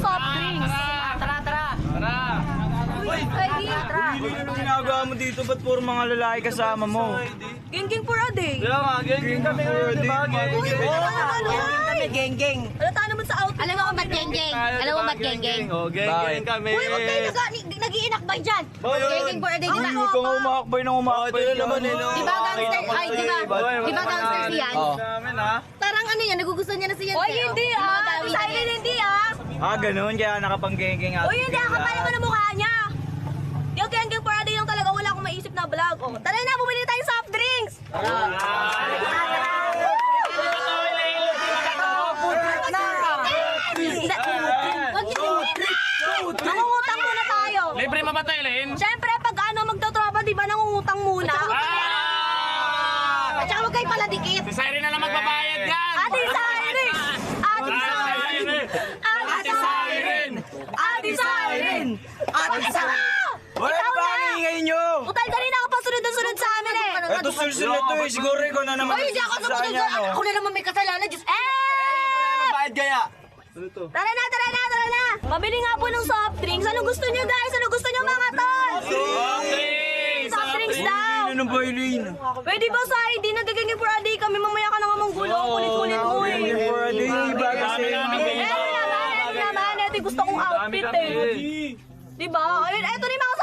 soft drinks. Tara! Uy, ready? Ano ginagawa mo dito? Ba't puro mga lalaki kasama mo? Geng for a day. Kaya nga, geng kami ngayon, di ba? Uy, Kami geng-geng. Alata naman sa outfit. Alam mo kung ba't geng-geng? Alam mo ba't geng-geng? Oh, geng kami. Uy, huwag kayo nag-iinakbay dyan. Geng-geng for a day, di ba? Huwag kang umakbay ng umakbay. Ito na naman, eh, no? Di ba gangster? Ay, di ba? Di ba gangster si Yan? Namin, ha? Parang ano yan, nagugustuhan niya na si Yan. Uy, hindi ah. Silent hindi ah. Ah, ganun. Kaya nakapang-geng out. Uy, hindi ah. Kapal naman ang mukha niya. Yung geng for a day lang talaga. Wala akong maisip na vlog. Oh, tara na, bumili tayo soft drinks. Huwag niyo. Nangungutang muna tayo. Libre mamatay, Len? Siyempre, pag ano, magtotropa, di ba nangungutang muna? At saka huwag kayo pala dikit. Si Siren na lang magbabayad yan! Ate Siren! Ate Siren! Ate Siren! Ate Siren! Ate Siren! Wala Ikaw ba na! ang ingay nyo? Utal kanina ka pa sunod-sunod sa amin eh! Ito sulsunod to eh. Siguro ikaw na naman. Uy, hindi ako sa sumunod. kanya, no? Ako na naman may kasalanan. Diyos. Bayad kaya? Tara na! Pabili nga po ng soft drinks. Ano gusto nyo guys? Ano gusto nyo mga tol? Soft drinks daw! Ano ng boiling? Pwede ba sa hindi nagagingin for a day kami? Mamaya ka na nga manggulo. Ang kulit-kulit mo eh. Geng for a day. Iba kasi. Eh, ano naman? Ito gusto kong outfit eh. Diba? Ayun, eto na yung mga